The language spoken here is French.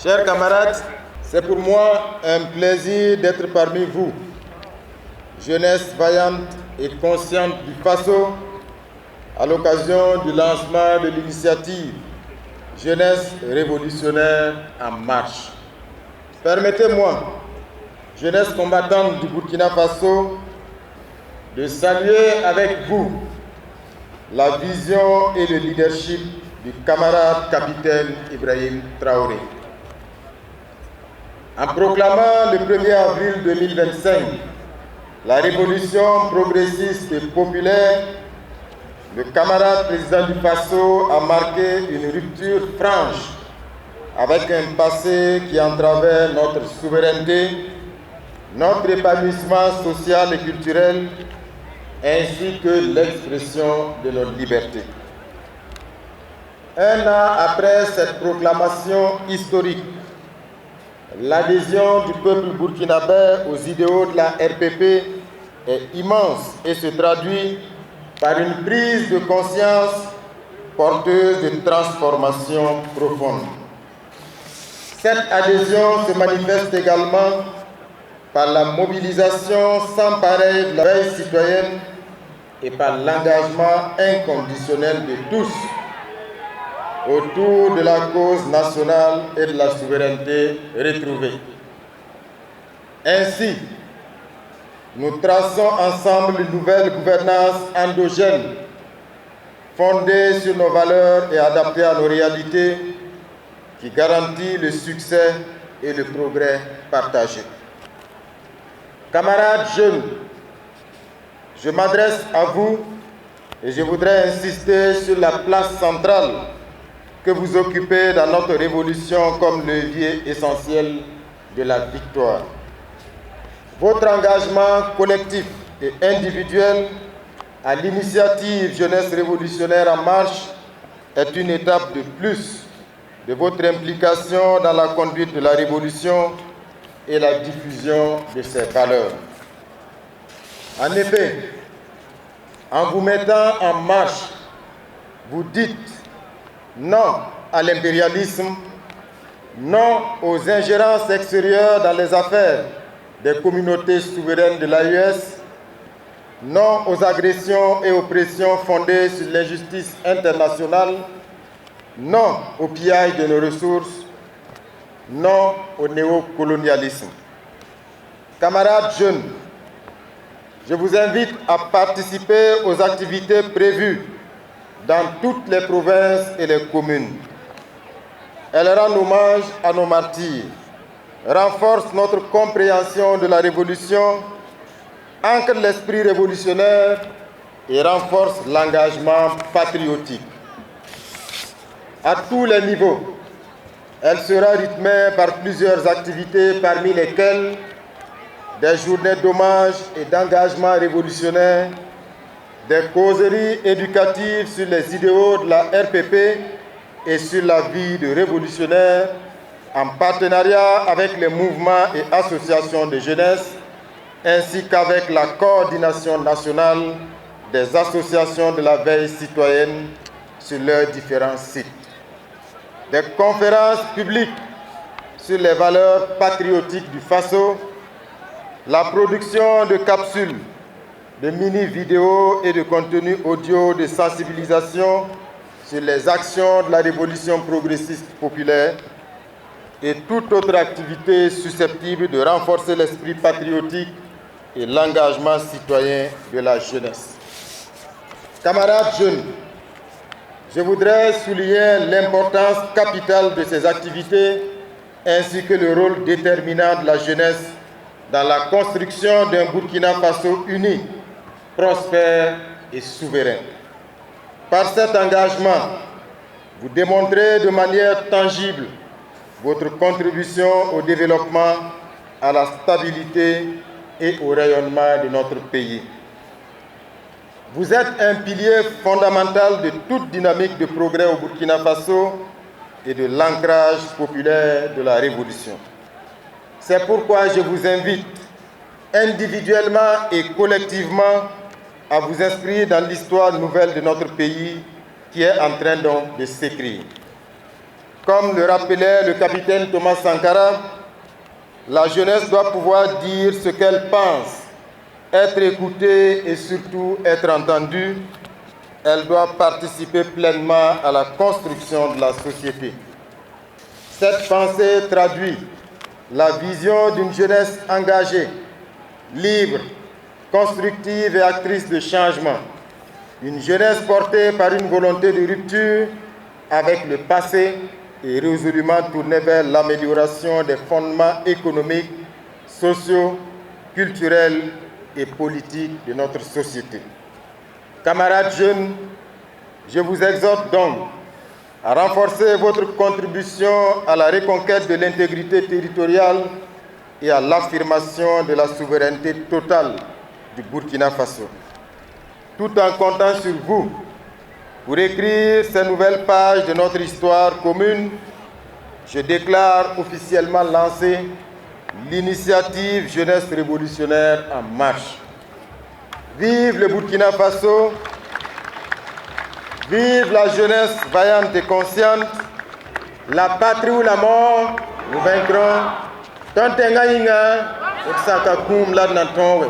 Chers camarades, c'est pour moi un plaisir d'être parmi vous, jeunesse vaillante et consciente du Faso, à l'occasion du lancement de l'initiative Jeunesse révolutionnaire en marche. Permettez-moi, jeunesse combattante du Burkina Faso, de saluer avec vous la vision et le leadership du camarade capitaine Ibrahim Traoré. En proclamant le 1er avril 2025 la révolution progressiste et populaire, le camarade président du Faso a marqué une rupture franche avec un passé qui entravait notre souveraineté, notre épanouissement social et culturel, ainsi que l'expression de notre liberté. Un an après cette proclamation historique, l'adhésion du peuple burkinabé aux idéaux de la RPP est immense et se traduit par une prise de conscience porteuse de transformation profonde. Cette adhésion se manifeste également par la mobilisation sans pareil de la veille citoyenne et par l'engagement inconditionnel de tous autour de la cause nationale et de la souveraineté retrouvée. Ainsi, nous traçons ensemble une nouvelle gouvernance endogène, fondée sur nos valeurs et adaptée à nos réalités, qui garantit le succès et le progrès partagé. Camarades jeunes, je m'adresse à vous et je voudrais insister sur la place centrale que vous occupez dans notre révolution comme levier essentiel de la victoire. Votre engagement collectif et individuel à l'initiative Jeunesse révolutionnaire en marche est une étape de plus de votre implication dans la conduite de la révolution et la diffusion de ses valeurs. En effet, en vous mettant en marche, vous dites non à l'impérialisme, non aux ingérences extérieures dans les affaires des communautés souveraines de l'AES, non aux agressions et oppressions fondées sur l'injustice internationale, non au pillage de nos ressources, non au néocolonialisme. Camarades jeunes, je vous invite à participer aux activités prévues dans toutes les provinces et les communes. Elles rendent hommage à nos martyrs, renforcent notre compréhension de la révolution, ancrent l'esprit révolutionnaire et renforcent l'engagement patriotique. À tous les niveaux, elle sera rythmée par plusieurs activités, parmi lesquelles des journées d'hommage et d'engagement révolutionnaire, des causeries éducatives sur les idéaux de la RPP et sur la vie de révolutionnaires, en partenariat avec les mouvements et associations de jeunesse, ainsi qu'avec la coordination nationale des associations de la veille citoyenne sur leurs différents sites. Des conférences publiques sur les valeurs patriotiques du Faso, la production de capsules, de mini-vidéos et de contenus audio de sensibilisation sur les actions de la révolution progressiste populaire et toute autre activité susceptible de renforcer l'esprit patriotique et l'engagement citoyen de la jeunesse. Camarades jeunes, je voudrais souligner l'importance capitale de ces activités ainsi que le rôle déterminant de la jeunesse dans la construction d'un Burkina Faso uni, prospère et souverain. Par cet engagement, vous démontrez de manière tangible votre contribution au développement, à la stabilité et au rayonnement de notre pays. Vous êtes un pilier fondamental de toute dynamique de progrès au Burkina Faso et de l'ancrage populaire de la révolution. C'est pourquoi je vous invite individuellement et collectivement à vous inscrire dans l'histoire nouvelle de notre pays qui est en train donc de s'écrire. Comme le rappelait le capitaine Thomas Sankara, la jeunesse doit pouvoir dire ce qu'elle pense, être écoutée et surtout être entendue. Elle doit participer pleinement à la construction de la société. Cette pensée traduit la vision d'une jeunesse engagée, libre, constructive et actrice de changement. Une jeunesse portée par une volonté de rupture avec le passé et résolument tournée vers l'amélioration des fondements économiques, sociaux, culturels et politiques de notre société. Camarades jeunes, je vous exhorte donc à renforcer votre contribution à la reconquête de l'intégrité territoriale et à l'affirmation de la souveraineté totale du Burkina Faso. Tout en comptant sur vous pour écrire ces nouvelles pages de notre histoire commune, je déclare officiellement lancée l'initiative Jeunesse révolutionnaire en marche. Vive le Burkina Faso, vive la jeunesse vaillante et consciente, la patrie ou la mort, nous vaincrons. Tontenga inga, et saka kum la nantonwe.